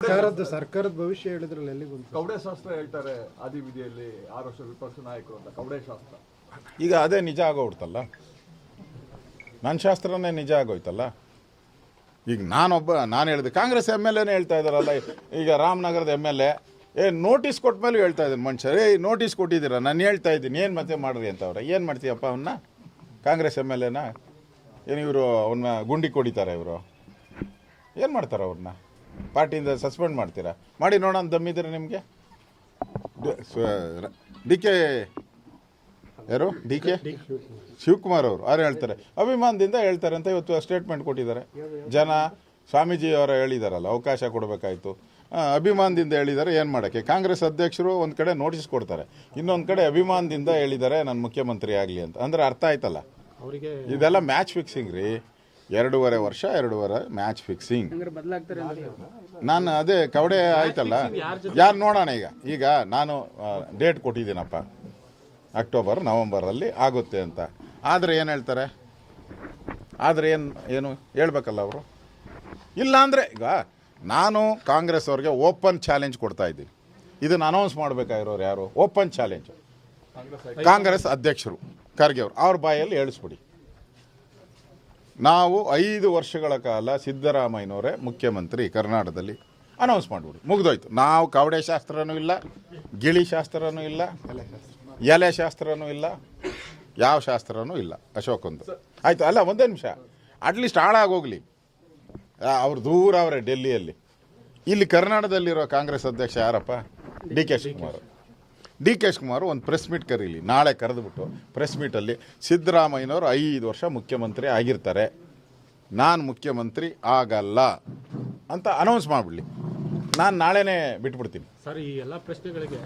ಸರ್ಕಾರದ ಭವಿಷ್ಯ ಹೇಳಿದ್ರಲ್ಲ ಎಲ್ಲಿ ಬಂತು? ಕವಡೆ ಶಾಸ್ತ್ರ ಹೇಳ್ತಾರೆ ಆದಿವಿಧಿಯಲ್ಲಿ 6 ವರ್ಷ ವಿಪಕ್ಷ ನಾಯಕರು ಅಂತ. ಕವಡೆ ಶಾಸ್ತ್ರ ಈಗ ಅದೇ ನಿಜ ಆಗೋಗ್ಬಿಡ್ತಲ್ಲ, ನನ್ನ ಶಾಸ್ತ್ರನೇ ನಿಜ ಆಗೋಯ್ತಲ್ಲ. ಈಗ ನಾನು ಹೇಳಿದೆ, ಕಾಂಗ್ರೆಸ್ ಎಮ್ ಎಲ್ ಎನೇ ಹೇಳ್ತಾ ಇದ್ದಾರಲ್ಲ. ಈಗ ರಾಮನಗರದ ಎಮ್ ಎಲ್ ಎ ನೋಟಿಸ್ ಕೊಟ್ಟ ಮೇಲೆ ಹೇಳ್ತಾ ಇದ್ದೀನಿ ಮನುಷ್ಯರೇ, ನೋಟಿಸ್ ಕೊಟ್ಟಿದ್ದೀರಾ, ನಾನು ಹೇಳ್ತಾ ಇದ್ದೀನಿ ಏನು ಮತ್ತೆ ಮಾಡ್ರಿ ಅಂತ. ಅವ್ರ ಏನು ಮಾಡ್ತೀಯಪ್ಪ ಅವನ್ನ? ಕಾಂಗ್ರೆಸ್ ಎಮ್ ಎಲ್ ಎನ ಏನು ಇವರು ಅವನ್ನ ಗುಂಡಿ ಕೊಡಿತಾರೆ? ಇವರು ಏನು ಮಾಡ್ತಾರೆ? ಅವ್ರನ್ನ ಪಾರ್ಟಿಯಿಂದ ಸಸ್ಪೆಂಡ್ ಮಾಡ್ತೀರಾ? ಮಾಡಿ ನೋಡೋಣ ದಮ್ಮಿದ್ರೆ ನಿಮಗೆ. ಡಿ ಕೆ ಯಾರು? ಡಿ ಕೆ ಶಿವಕುಮಾರ್ ಅವರು ಹೇಳ್ತಾರೆ, ಅಭಿಮಾನದಿಂದ ಹೇಳ್ತಾರೆ ಅಂತ ಇವತ್ತು ಸ್ಟೇಟ್ಮೆಂಟ್ ಕೊಟ್ಟಿದ್ದಾರೆ. ಜನ ಸ್ವಾಮೀಜಿಯವರ ಹೇಳಿದಾರಲ್ಲ, ಅವಕಾಶ ಕೊಡಬೇಕಾಯ್ತು, ಅಭಿಮಾನದಿಂದ ಹೇಳಿದ್ದಾರೆ. ಏನು ಮಾಡೋಕ್ಕೆ? ಕಾಂಗ್ರೆಸ್ ಅಧ್ಯಕ್ಷರು ಒಂದು ಕಡೆ ನೋಟಿಸ್ ಕೊಡ್ತಾರೆ, ಇನ್ನೊಂದು ಕಡೆ ಅಭಿಮಾನದಿಂದ ಹೇಳಿದ್ದಾರೆ ನಾನು ಮುಖ್ಯಮಂತ್ರಿ ಆಗಲಿ ಅಂತ. ಅಂದರೆ ಅರ್ಥ ಆಯ್ತಲ್ಲ, ಇದೆಲ್ಲ ಮ್ಯಾಚ್ ಫಿಕ್ಸಿಂಗ್ ರೀ. 2.5 ವರ್ಷ ಮ್ಯಾಚ್ ಫಿಕ್ಸಿಂಗ್. ನಾನು ಅದೇ ಕವಡೆ ಆಯ್ತಲ್ಲ, ಯಾರು ನೋಡೋಣ. ಈಗ ನಾನು ಡೇಟ್ ಕೊಟ್ಟಿದ್ದೀನಪ್ಪ, ಅಕ್ಟೋಬರ್ ನವಂಬರಲ್ಲಿ ಆಗುತ್ತೆ ಅಂತ. ಆದರೆ ಏನು ಹೇಳ್ತಾರೆ? ಆದರೆ ಏನು ಹೇಳ್ಬೇಕಲ್ಲ ಅವರು. ಇಲ್ಲ ಅಂದರೆ ಈಗ ನಾನು ಕಾಂಗ್ರೆಸ್ ಅವ್ರಿಗೆ ಓಪನ್ ಚಾಲೆಂಜ್ ಕೊಡ್ತಾ ಇದ್ದೀನಿ. ಇದನ್ನು ಅನೌನ್ಸ್ ಮಾಡಬೇಕಾಗಿರೋರು ಯಾರು? ಓಪನ್ ಚಾಲೆಂಜ್ ಕಾಂಗ್ರೆಸ್ ಅಧ್ಯಕ್ಷರು ಖರ್ಗೆ ಅವರು. ಅವ್ರ ಬಾಯಲ್ಲಿ ಹೇಳಿಸ್ಬಿಡಿ, ನಾವು 5 ವರ್ಷಗಳ ಕಾಲ ಸಿದ್ದರಾಮಯ್ಯನವರೇ ಮುಖ್ಯಮಂತ್ರಿ ಕರ್ನಾಟಕದಲ್ಲಿ ಅನೌನ್ಸ್ ಮಾಡಿಬಿಡಿ, ಮುಗಿದೋಯ್ತು. ನಾವು ಕವಡೆ ಶಾಸ್ತ್ರನೂ ಇಲ್ಲ, ಗಿಳಿ ಶಾಸ್ತ್ರನೂ ಇಲ್ಲ, ಎಲೆ ಶಾಸ್ತ್ರನೂ ಇಲ್ಲ, ಯಾವ ಶಾಸ್ತ್ರನೂ ಇಲ್ಲ. ಅಶೋಕಂದು ಆಯಿತು ಅಲ್ಲ. ಒಂದೇ ನಿಮಿಷ, ಅಟ್ಲೀಸ್ಟ್ ಹಾಳಾಗೋಗ್ಲಿ. ಅವ್ರು ದೂರ ಅವರೇ ಡೆಲ್ಲಿಯಲ್ಲಿ. ಇಲ್ಲಿ ಕರ್ನಾಟಕದಲ್ಲಿರೋ ಕಾಂಗ್ರೆಸ್ ಅಧ್ಯಕ್ಷ ಯಾರಪ್ಪ? ಡಿ ಕೆ ಶಿವಕುಮಾರ್ ಒಂದು ಪ್ರೆಸ್ ಮೀಟ್ ಕರೀಲಿ, ನಾಳೆ ಕರೆದುಬಿಟ್ಟು ಪ್ರೆಸ್ ಮೀಟಲ್ಲಿ ಸಿದ್ದರಾಮಯ್ಯನವರು 5 ವರ್ಷ ಮುಖ್ಯಮಂತ್ರಿ ಆಗಿರ್ತಾರೆ, ನಾನು ಮುಖ್ಯಮಂತ್ರಿ ಆಗಲ್ಲ ಅಂತ ಅನೌನ್ಸ್ ಮಾಡಿಬಿಡ್ಲಿ. ನಾನು ನಾಳೆನೇ ಬಿಟ್ಬಿಡ್ತೀನಿ ಸರ್. ಈ ಎಲ್ಲ ಪ್ರಶ್ನೆಗಳಿಗೆ